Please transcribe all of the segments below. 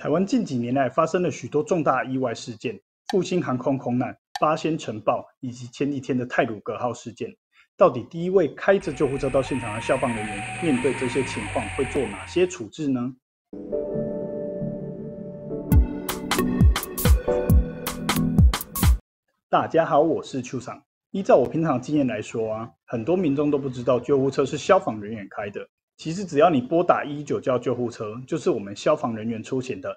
台湾近几年来发生了许多重大意外事件，复兴航空空难、八仙城爆以及前几天的太鲁阁号事件。到底第一位开着救护车到现场的消防人员，面对这些情况会做哪些处置呢？大家好，我是邱桑。依照我平常的经验来说很多民众都不知道救护车是消防人员开的。其实只要你拨打119叫救护车，就是我们消防人员出勤的。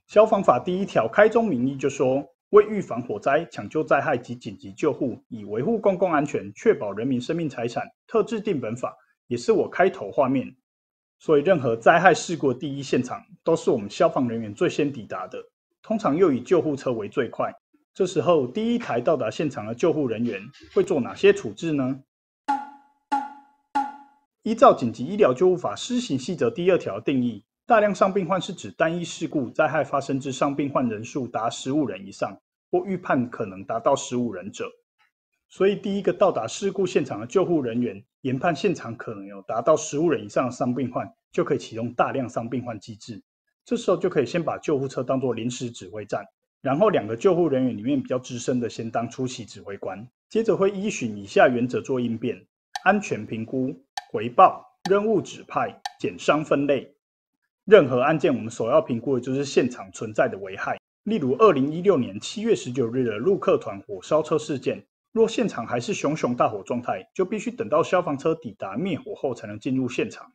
消防法第1条开宗明义就说，为预防火灾、抢救灾害及紧急救护，以维护公共安全，确保人民生命财产，特制定本法，也是我开头画面。所以任何灾害事故的第一现场，都是我们消防人员最先抵达的，通常又以救护车为最快。这时候第一台到达现场的救护人员会做哪些处置呢？依照紧急医疗救护法施行细则第2条定义，大量伤病患是指单一事故灾害发生之伤病患人数达15人以上，或预判可能达到15人者。所以第一个到达事故现场的救护人员研判现场可能有达到15人以上的伤病患，就可以启动大量伤病患机制。这时候就可以先把救护车当作临时指挥站，然后2个救护人员里面比较资深的先当出席指挥官，接着会依循以下原则做应变：安全评估、回报、任务指派、减伤分类。任何案件我们首要评估的就是现场存在的危害。例如2016年7月19日的陆客团火烧车事件，若现场还是熊熊大火状态，就必须等到消防车抵达灭火后才能进入现场。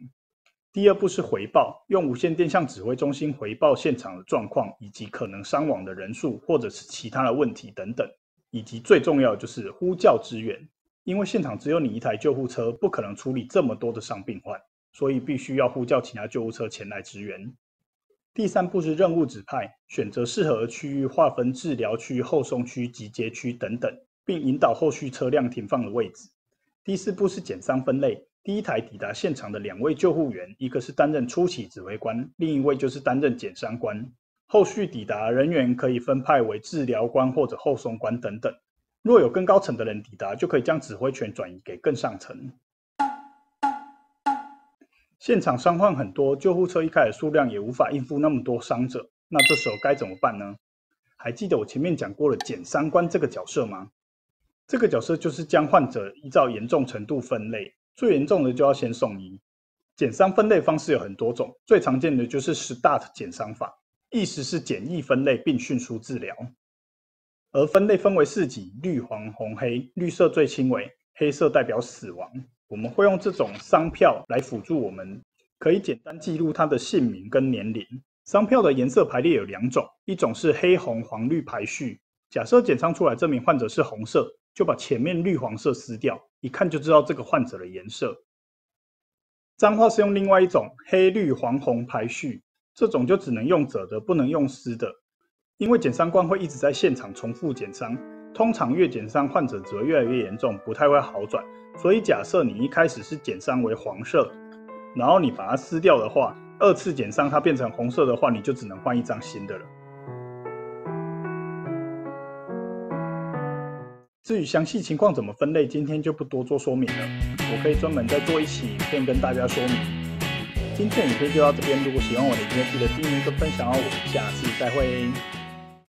第2步是回报，用无线电向指挥中心回报现场的状况，以及可能伤亡的人数或者是其他的问题等等，以及最重要的就是呼叫支援。因为现场只有你一台救护车，不可能处理这么多的伤病患，所以必须要呼叫其他救护车前来支援。第3步是任务指派，选择适合的区域划分治疗区、后送区、集结区等等，并引导后续车辆停放的位置。第4步是减伤分类，第一台抵达现场的2位救护员，一个是担任初期指挥官，另一位就是担任减伤官。后续抵达人员可以分派为治疗官或者后送官等等。若有更高层的人抵达，就可以将指挥权转移给更上层。现场伤患很多，救护车一开始数量也无法应付那么多伤者，那这时候该怎么办呢？还记得我前面讲过了减伤官这个角色吗？这个角色就是将患者依照严重程度分类，最严重的就要先送医。减伤分类方式有很多种，最常见的就是 START 减伤法，意思是简易分类并迅速治疗。而分类分为4级，绿、黄、红、黑，绿色最轻微，黑色代表死亡。我们会用这种伤票来辅助我们，可以简单记录他的姓名跟年龄。伤票的颜色排列有2种，一种是黑、红、黄、绿排序。假设检伤出来这名患者是红色，就把前面绿黄色撕掉，一看就知道这个患者的颜色。彰化是用另外一种黑、绿、黄、红排序，这种就只能用折的，不能用撕的。因为减伤官会一直在现场重复减伤，通常越减伤患者只会越来越严重，不太会好转。所以假设你一开始是减伤为黄色，然后你把它撕掉的话，2次减伤它变成红色的话，你就只能换一张新的了。至于详细情况怎么分类，今天就不多做说明了，我可以专门再做一期影片跟大家说明。今天的影片就到这边，如果喜欢我的影片，记得订阅跟分享哦，我们下次再会。